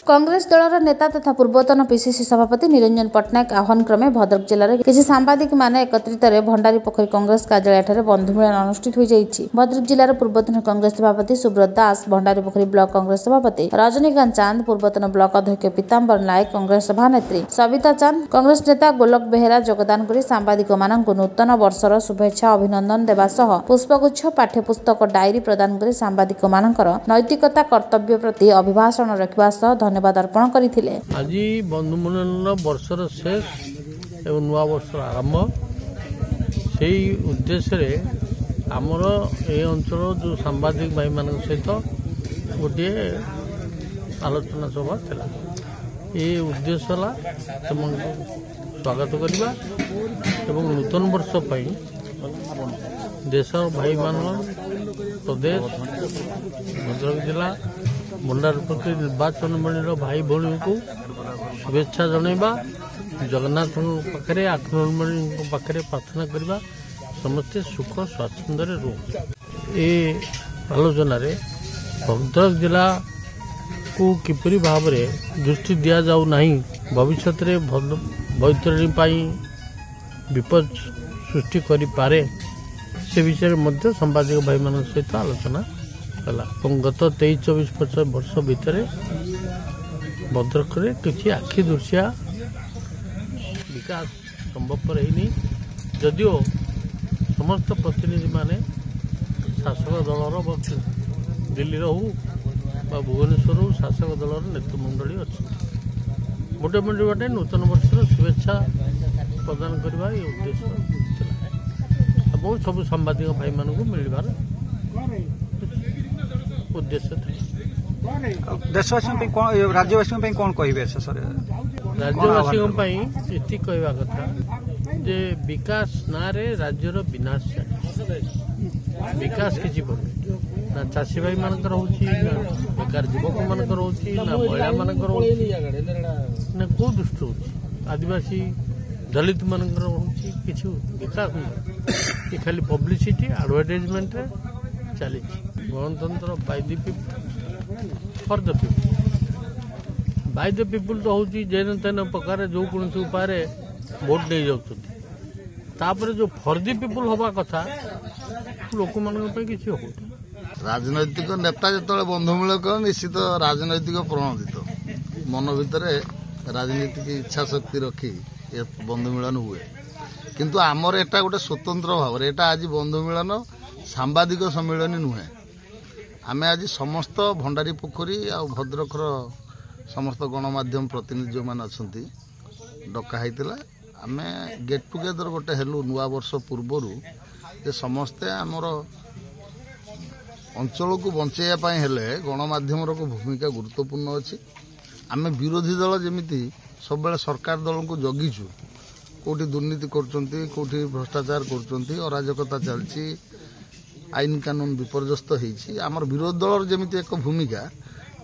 कांग्रेस दलर नेता तथा पूर्वतन पीसीसी सभापति निरंजन पट्टनायक आह्वान क्रमे भद्रक जिले में किसी सांबादिक माने एकत्रित भंडारी पोखरी कांग्रेस कार्यालय बंधु मिलन अनुष्ठित हो जाइछि। भद्रक जिलार पूर्वतन कांग्रेस सभापति सुब्रत दास, भंडारी पोखरी ब्लॉक कांग्रेस सभापति रजनीकांत चांद, पूर्वतन ब्लॉक अध्यक्ष पीताम्बर नायक, कांग्रेस सभानेत्री सविता चांद, कांग्रेस नेता गोलक बेहेरा योगदान कर सांबादिक मानक नूतन वर्षर शुभेच्छा अभिनंदन देवा सह पुष्पगुच्छ, पाठ्यपुस्तक, डायरी प्रदान कर सांबादिक मानकर नैतिकता कर्तव्य प्रति अभिभाषण रखा सह धन्यवाद अर्पण करथिले। आज बंधु मिलन वर्षर शेष एवं नुआ वर्ष आरंभ से उद्देश्य रे आमर ए अंचल जो सांबादिक भाई मान सहित गोटे आलोचना सभा थिला। ये उद्देश्य है स्वागत करवा एवं नूतन वर्ष देश भाई मान प्रदेश भद्रक जिला भंडारी पोखरी निर्वाचन मंडल भाई भौणी को शुभेच्छा जनइबा, जगन्नाथ पाखे आत्मनिर्भर पाखे प्रार्थना करवा समस्ते सुख स्वाच्छंद रू। ये आलोचन भद्रक जिला को किपरि भाव में दृष्टि दि जाऊ नहीं, भविष्य वैतरणी विपद सृष्टि करें से विषय में सांबादिक भाई मान सहित आलोचना कला। गत 23-24 वर्ष भितर भद्रक किसी आखि दृश्या विकास संभवपर है। जदिओ समस्त प्रतिनिधि माने शासक दलर दिल्ली हो भुवनेश्वर हो शासक दलर नेतृमंडली अच्छी मोटामोटी बाटे नूतन वर्षर शुभेच्छा प्रदान करने ये उद्देश्य और सब सांबादिक भाई मान को मिलबार उद्देश्य देशवासी राज्यवासी कौन कहे शेष राज्यवासी ये कहवा कथा जे विकास ना रे राज्यर विनाश विकास किसी ना चाषी भाई मानकर बेकार युवक मानकर ना महिला मानकर ना कौ दृष्टि हो आदिवासी दलित मानकर किसी विकास नहीं, खाली पब्लिसिटी एडवर्टाइजमेंट चली गणतंत्र by the people for the people. By the people तो हूँ जेन तेन प्रकार जो कौन उपाय भोट नहीं जापर जो फॉर द पीपल हवा कथा लोक मान किसी हो। राजनैतिक नेता जो बंधु मिलक निश्चित राजनैतिक प्रणोदित मन भितर राजनीतिक इच्छा शक्ति रखी ये बंधु मिलन हुए, किंतु आमर एटा गोटे स्वतंत्र भाव एटा आज बंधु मिलन सांबादिक सम्मेलन नुहे। आम आज समस्त भंडारी पोखरी आ भद्रकर समस्त गणमाध्यम प्रतिनिधि जो मैंने अच्छा डकाई आम गेट टुगेदर गोटे हेलु नुआ वर्ष पूर्वर जे समस्ते आमर अंचल को बचाई हेले गणमाध्यम भूमिका गुरुत्वपूर्ण अच्छी। आम विरोधी दल जमी सब बेले सरकार दल को जगिचु कौटी दुर्नीति कौटी भ्रष्टाचार कर अराजकता चलती आईन कानून विपर्यस्त होती। आमर विरोधी दल जमी एक भूमिका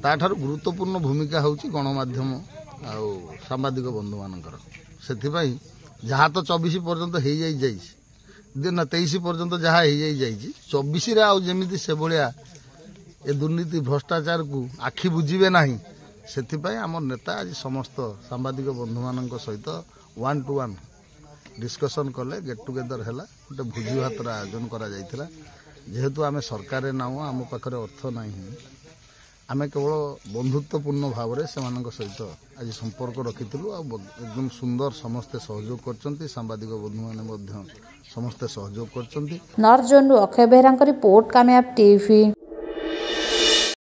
ताठार गुरुत्वपूर्ण भूमिका हूँ गणमाध्यम आउ सांबादिक बंधु मानकर से जहाँ तो 24 पर्यंत हो ना 23 पर्यंत जहाँ हो 24 आमती से भाया ए दुर्नीति भ्रष्टाचार को आखि बुझे ना से आम नेता आज समस्त सांबादिक बंधु मान सहित 1-to-1 डिस्कसन कले गेट टुगेदर है गोटे भोजी भातर आयोजन करा जेहेतु आम सरकार नाऊ आम पाखे अर्थ ना आम केवल बंधुत्वपूर्ण भाव से सहित आज संपर्क रखी एकदम सुंदर समस्ते सहयोग कर सांबादिक बंधु मैंने समस्ते सहयोग कर। North zone Akshay Behera report कामयाब टीवी।